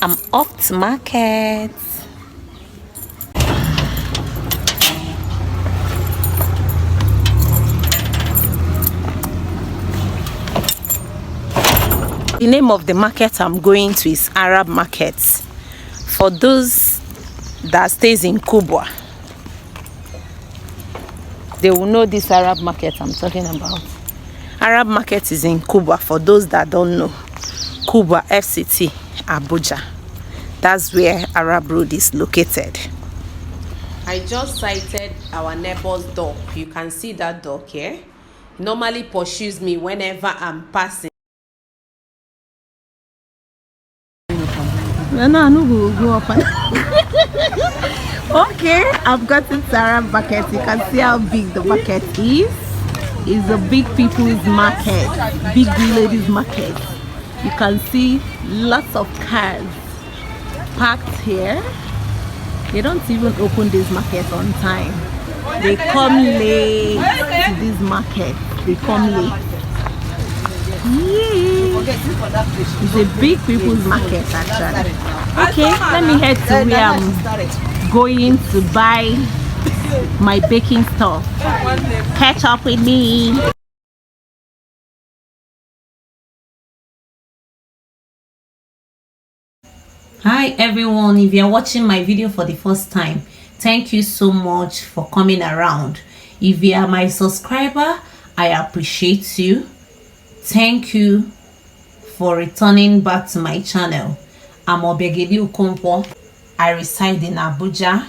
I'm off to market. The name of the market I'm going to is Arab Market. For those that stays in Kubwa, they will know this Arab Market I'm talking about. Arab Market is in Kubwa. For those that don't know, Kubwa FCT Abuja. That's where Arab Road is located. I just sighted our neighbor's dog. You can see that dog here. He normally pursues me whenever I'm passing. No, go up. Okay, I've gotten to Arab Market. You can see how big the market is. It's a big people's market, big ladies market. You can see lots of cars parked here. They don't even open this market on time. They come late to this market. They come late. Yeah. It's a big people's market actually. Okay, let me head to where I'm going to buy my baking stuff. Catch up with me. Hi everyone, if you're watching my video for the first time, thank you so much for coming around. If you are my subscriber, I appreciate you. Thank you for returning back to my channel. I'm Obegeli Okonkwo. I reside in Abuja.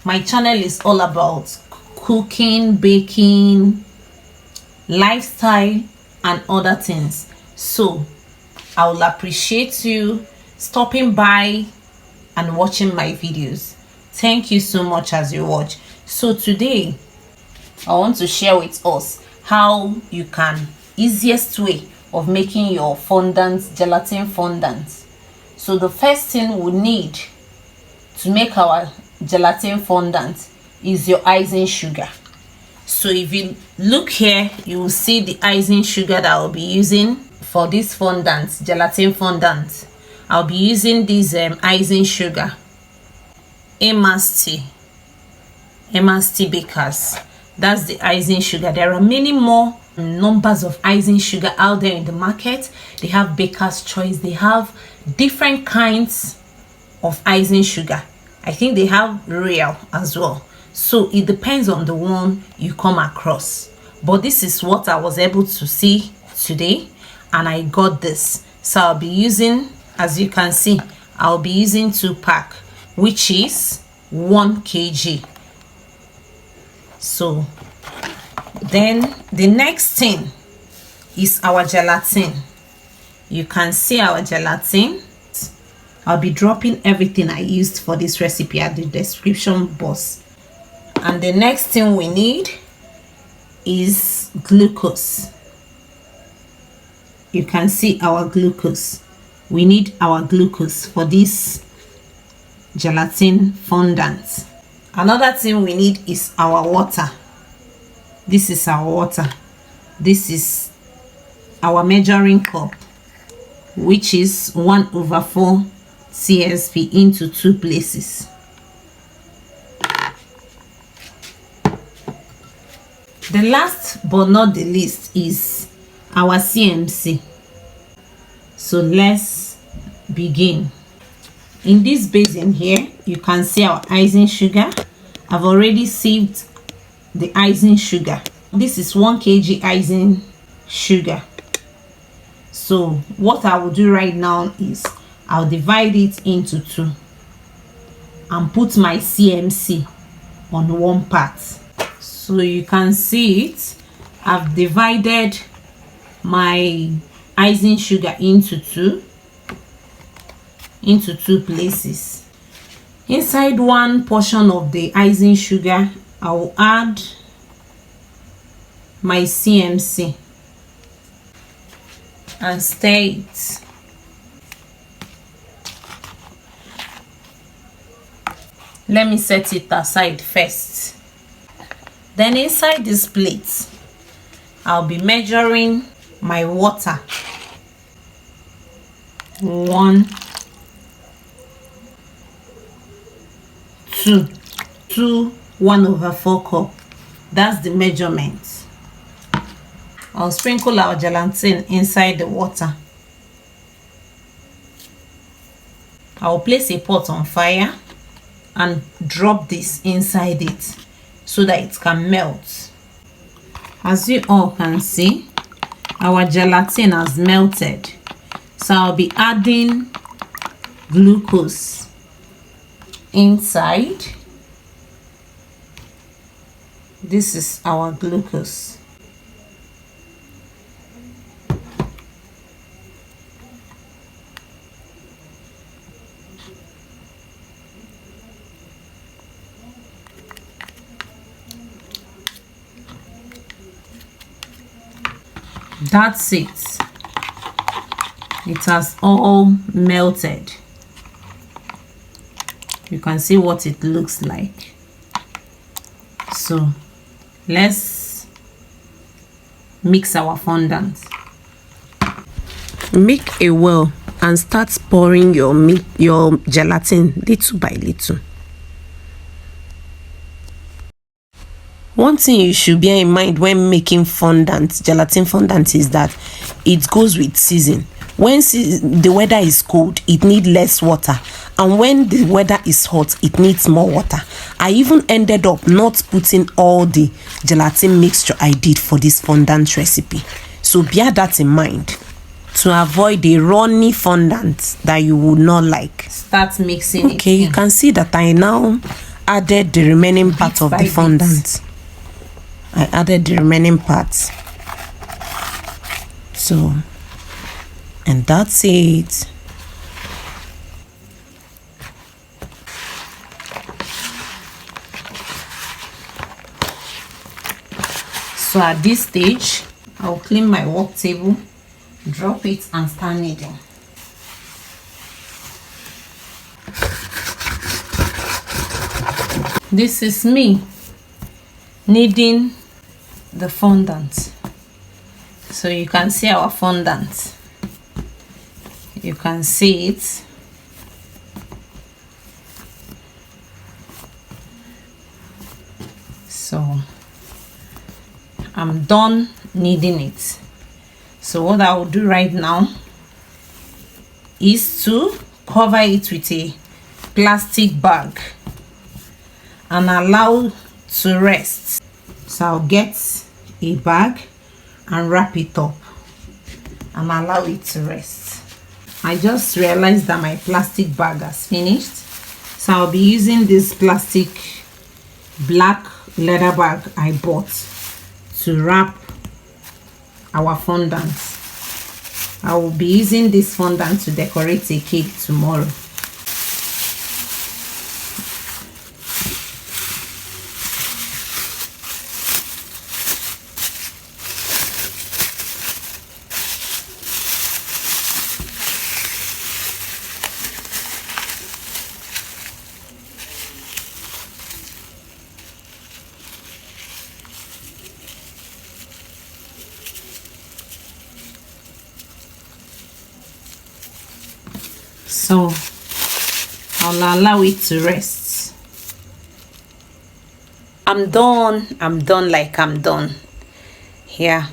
My channel is all about cooking, baking, lifestyle and other things. So I will appreciate you stopping by and watching my videos. Thank you so much as you watch. So today I want to share with us how you can easiest way of making your fondant, gelatin fondant. So the first thing we need to make our gelatin fondant is your icing sugar. So if you look here, you will see the icing sugar that I'll be using for this fondant, gelatin fondant. I'll be using this icing sugar, Tea Bakers. That's the icing sugar. There are many more numbers of icing sugar out there in the market. They have Baker's Choice. They have different kinds of icing sugar. I think they have real as well. So it depends on the one you come across. But this is what I was able to see today, and I got this. So I'll be using, as you can see, I'll be using 2 packs, which is 1 kg. So then the next thing is our gelatin. You can see our gelatin. I'll be dropping everything I used for this recipe at the description box. And the next thing we need is glucose. You can see our glucose. We need our glucose for this gelatin fondant. Another thing we need is our water. This is our water. This is our measuring cup, which is 1/4 CSP into 2 places. The last but not the least is our CMC. So let's begin. In this basin here, you can see our icing sugar. I've already sieved the icing sugar. This is 1 kg icing sugar. So what I will do right now is I'll divide it into 2 and put my CMC on 1 part. So you can see it. I've divided my icing sugar into 2 places. Inside 1 portion of the icing sugar, I will add my CMC and stir it. Let me set it aside first. Then inside this plate, I'll be measuring my water. 1 2 1/4 cup. That's the measurement. I'll sprinkle our gelatin inside the water. I'll place a pot on fire and drop this inside it so that it can melt. As you all can see, our gelatin has melted. So I'll be adding glucose inside. This is our glucose. That's it. It has all melted. You can see what it looks like. So let's mix our fondant. Make a well and start pouring your gelatin little by little. One thing you should bear in mind when making fondant, gelatin fondant, is that it goes with season. When the weather is cold, it needs less water, and when the weather is hot, it needs more water. I even ended up not putting all the gelatin mixture I did for this fondant recipe. So bear that in mind to avoid the runny fondant that you would not like. Start mixing it. Okay, you can see that I now added the remaining part of the fondant. I added the remaining parts. So, and that's it. So at this stage, I'll clean my work table, drop it and start kneading. This is me kneading the fondant. So you can see our fondant. You can see it. So I'm done kneading it. So what I will do right now is to cover it with a plastic bag and allow to rest. So I'll get a bag and wrap it up and allow it to rest. I just realized that my plastic bag has finished, so I'll be using this plastic black leather bag I bought to wrap our fondant. I will be using this fondant to decorate a cake tomorrow. So I'll allow it to rest. I'm done like I'm done here.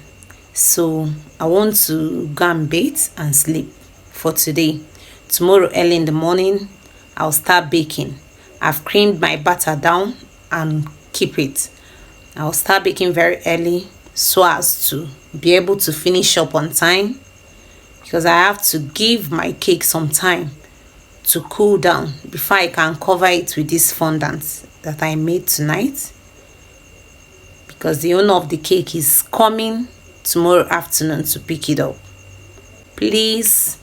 So I want to go and bathe and sleep for today. Tomorrow early in the morning I'll start baking. I've creamed my batter down and keep it. I'll start baking very early so as to be able to finish up on time, because I have to give my cake some time to cool down before I can cover it with this fondant that I made tonight, because the owner of the cake is coming tomorrow afternoon to pick it up. Please,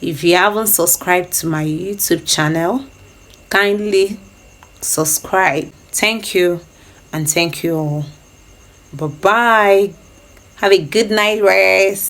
if you haven't subscribed to my YouTube channel, kindly subscribe. Thank you, and thank you all. Bye bye. Have a good night rest.